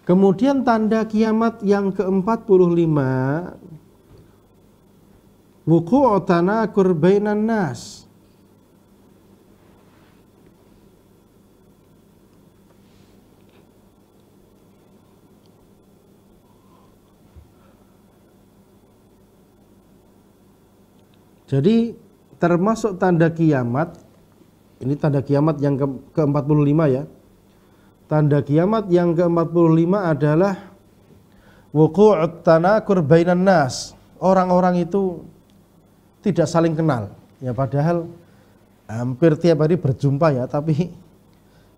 Kemudian tanda kiamat yang ke-45, wuqu'u tanakur bainan nas. Jadi termasuk tanda kiamat, ini tanda kiamat yang ke-45 ya. Tanda kiamat yang ke-45 adalah wuqu'ut tanakur bainan nas. Orang-orang itu tidak saling kenal. Ya padahal hampir tiap hari berjumpa ya, tapi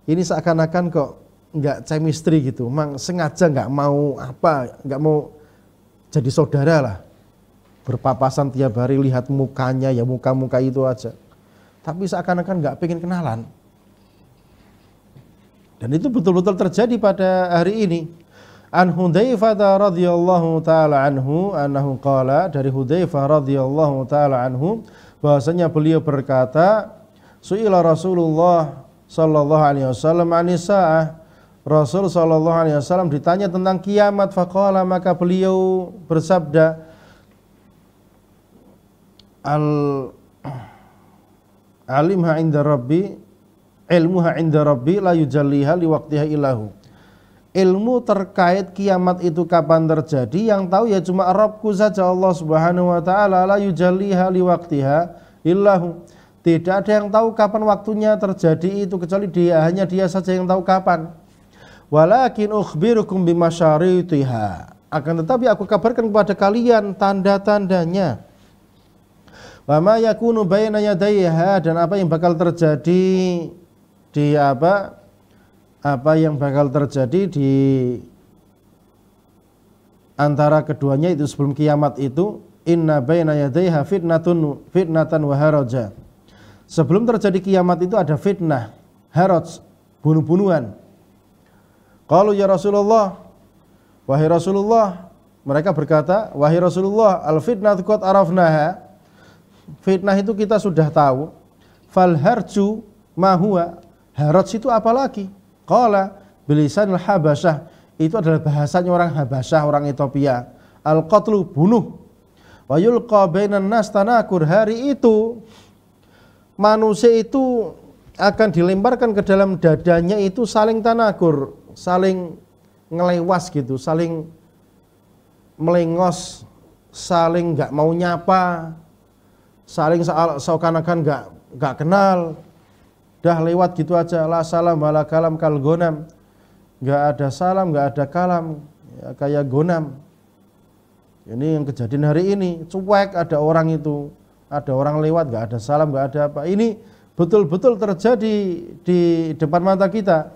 ini seakan-akan kok enggak chemistry gitu. Memang sengaja enggak mau jadi saudara lah. Berpapasan tiap hari, lihat mukanya ya muka-muka itu aja. Tapi seakan-akan enggak pengen kenalan. Dan itu betul-betul terjadi pada hari ini. An Hudzaifah radhiyallahu taala anhu annahu qala, dari Hudzaifah radhiyallahu taala anhu bahwasanya beliau berkata, su'ila Rasulullah sallallahu alaihi wasallam anisa'ah. Rasul sallallahu alaihi wasallam ditanya tentang kiamat, faqala, maka beliau bersabda, alimha inda rabbi, ilmuha inda rabbi la yujalliha liwaqtiha illahu. Ilmu terkait kiamat itu kapan terjadi, yang tahu ya cuma Rabbku saja, Allah Subhanahu wa taala, la yujalliha liwaqtiha illahu. Tidak ada yang tahu kapan waktunya terjadi itu kecuali dia, hanya dia saja yang tahu kapan. Walakin ukhbirukum bimasyaritiha, akan tetapi aku kabarkan kepada kalian tanda-tandanya. Wa ma yakunu baina yadayha, dan apa yang bakal terjadi di apa yang bakal terjadi di antara keduanya itu sebelum kiamat itu. Inna baina yadayha fitnatan wa haraja. Sebelum terjadi kiamat itu ada fitnah, haraj, bunuh-bunuhan. Qalu ya Rasulullah, wahai Rasulullah, mereka berkata, wahai Rasulullah, al fitnatu qad arafnaha. Fitnah itu kita sudah tahu. Fal harju ma huwa, haraj itu apa lagi? Qala bilisanil habasyah, itu adalah bahasanya orang Habasyah, orang Ethiopia. Al qatlu, bunuh. Wa yulqa bainan nas tanakur, hari itu manusia itu akan dilemparkan ke dalam dadanya itu saling tanakur, saling ngelewas gitu, saling melengos, saling enggak mau nyapa, saling seakan-akan enggak kenal. Dah lewat gitu aja, la salam wala kalam kal gonam, nggak ada salam, nggak ada kalam, ya, kayak gonam. Ini yang kejadian hari ini, cuek, ada orang itu, ada orang lewat, nggak ada salam, nggak ada apa. Ini betul-betul terjadi di depan mata kita,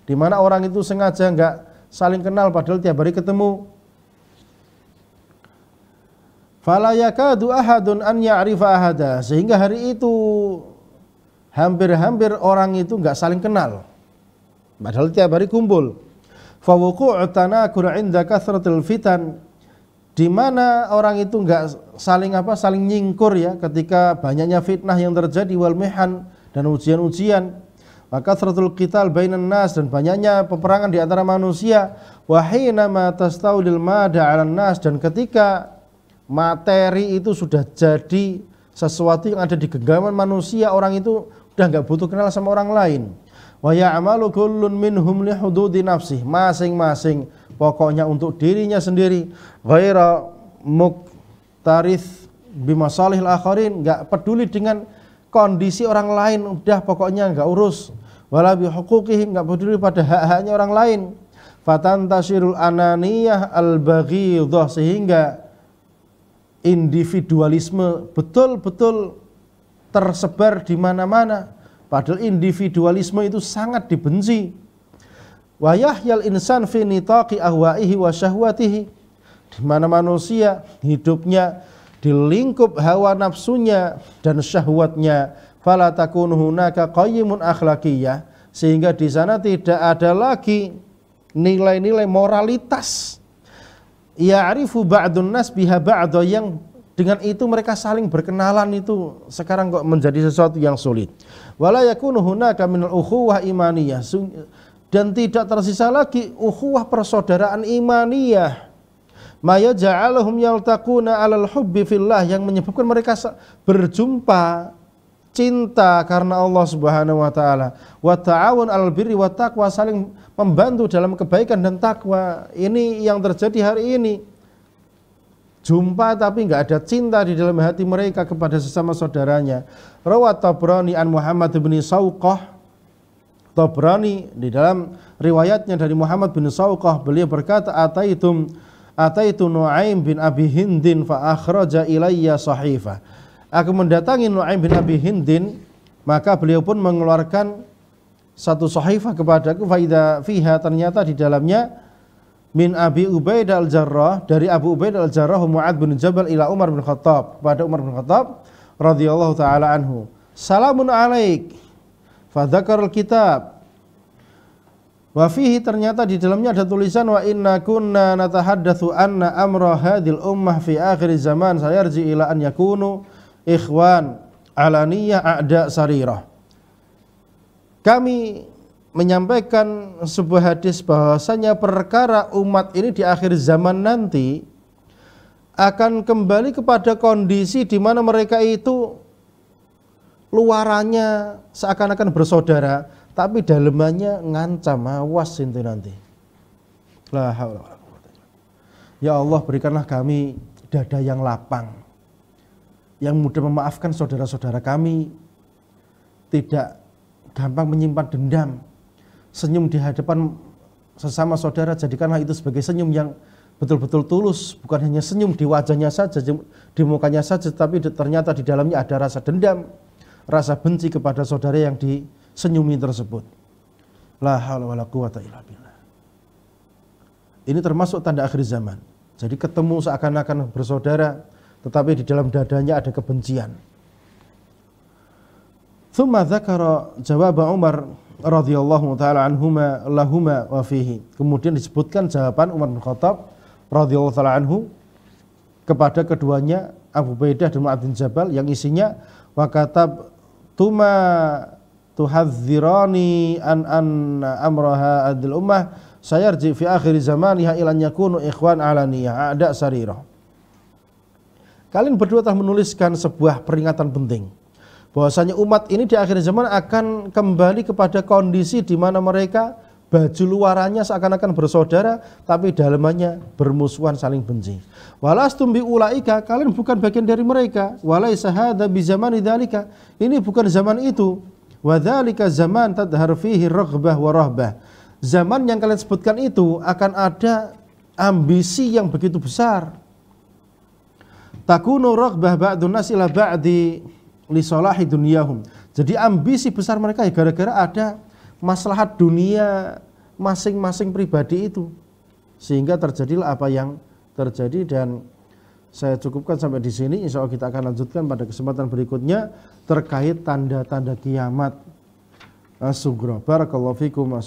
di mana orang itu sengaja nggak saling kenal, padahal tiap hari ketemu. Fala yakadu ahadun an ya'rifa ahada, sehingga hari itu hampir-hampir orang itu enggak saling kenal, padahal tiap hari kumpul. Fa wuqu'u tanakur 'inda kathratil fitan, di mana orang itu enggak saling saling nyingkur ya ketika banyaknya fitnah yang terjadi, wal mihan, dan ujian-ujian. Wa kathratul qital bainan nas, dan banyaknya peperangan di antara manusia. Wa hina ma tastaulil mada 'alan nas, dan ketika materi itu sudah jadi sesuatu yang ada di genggaman manusia, orang itu udah nggak butuh kenal sama orang lain. Wa ya'malu kullun minhum li hududi nafsih, masing-masing pokoknya untuk dirinya sendiri. Ghaira muktarith bimasalihil akharin, nggak peduli dengan kondisi orang lain, udah pokoknya nggak urus. Wala bihuquqihim, nggak peduli pada hak-haknya orang lain. Fatantashirul ananiyah al-baghidah, sehingga individualisme betul-betul tersebar di mana-mana, padahal individualisme itu sangat dibenci. Wa yahyal insan fi nitaqi ahwaihi wa syahwatihi, di mana manusia hidupnya di lingkup hawa nafsunya dan syahwatnya. Fala takunu hunaka qayyimun akhlaqiyah, sehingga di sana tidak ada lagi nilai-nilai moralitas. Ya'rifu ba'dun nas biha ba'da, yang dengan itu mereka saling berkenalan, itu sekarang kok menjadi sesuatu yang sulit. Wala yakunu hunaka minal ukhuwah imaniyah, dan tidak tersisa lagi ukhuwah persaudaraan imaniyah. Ma yaj'aluhum yaltaquna 'alal hubbi fillah, yang menyebabkan mereka berjumpa cinta karena Allah Subhanahu wa taala. Wa ta'awun 'alal birri wat taqwa, saling membantu dalam kebaikan dan takwa. Ini yang terjadi hari ini. Jumpa tapi enggak ada cinta di dalam hati mereka kepada sesama saudaranya. Rawat Tabrani an Muhammad bin Sauqah. Tabrani di dalam riwayatnya dari Muhammad bin Sauqah, beliau berkata, ataitu Nu'aim bin Abi Hindin fa akhraja ilayya sahifah. Aku mendatangi Nu'aim bin Abi Hindin, maka beliau pun mengeluarkan satu sahifah kepadaku, fa idza fiha, ternyata di dalamnya min Abi Ubaidah al-Jarrah, dari Abu Ubaidah al-Jarrah Mu'ad bin Jabal ila Umar bin Khattab, kepada Umar bin Khattab radhiyallahu taala anhu. Salamun alaik. Fadzakarul kitab wa fihi, ternyata di dalamnya ada tulisan wa inna kunna natahaddatsu anna amra hadhil ummah fi akhir zaman sayarji ila an yakunu ikhwan alaniyah a'da sarirah. Kami menyampaikan sebuah hadis bahwasanya perkara umat ini di akhir zaman nanti akan kembali kepada kondisi di mana mereka itu luarannya seakan-akan bersaudara, tapi dalemannya ngancam, awas itu nanti. La haula wala quwwata illa billah. Ya Allah, berikanlah kami dada yang lapang, yang mudah memaafkan saudara-saudara kami, tidak gampang menyimpan dendam, senyum di hadapan sesama saudara, jadikanlah itu sebagai senyum yang betul-betul tulus, bukan hanya senyum di wajahnya saja, di mukanya saja, tapi ternyata di dalamnya ada rasa dendam, rasa benci kepada saudara yang disenyumi tersebut. La haula wala quwwata illa billah. Ini termasuk tanda akhir zaman. Jadi ketemu seakan-akan bersaudara, tetapi di dalam dadanya ada kebencian. Tsumma dzakara jawab Umar radhiyallahu taala anhuma lahuma wa fihi. Kemudian disebutkan jawaban Umar bin Khattab radhiyallahu taala anhu kepada keduanya, Abu Ubaidah dan Mu'adz bin Jabal, yang isinya wa katab tuma tuhadzirani an amraha adil ummah sayarji fi akhir zamaniha ilan yakunu ikhwan alaniyah a'da sarirah. Kalian berdua telah menuliskan sebuah peringatan penting bahwasanya umat ini di akhir zaman akan kembali kepada kondisi di mana mereka baju luarannya seakan-akan bersaudara, tapi dalamannya bermusuhan, saling benci. Walastum bi ulaika, kalian bukan bagian dari mereka. Walaisa hadza bi zamani dzalika, ini bukan zaman itu. Wa dzalika zaman tadhhar fihi raghbah wa rahbah. Zaman yang kalian sebutkan itu akan ada ambisi yang begitu besar. Takunu raghbah ba'dun nas ila ba'di li salahi dunyahum. Jadi ambisi besar mereka ya gara-gara ada maslahat dunia masing-masing pribadi itu, sehingga terjadilah apa yang terjadi. Dan saya cukupkan sampai di sini. Insya Allah kita akan lanjutkan pada kesempatan berikutnya terkait tanda-tanda kiamat as-sughra. Barakallahu fikum.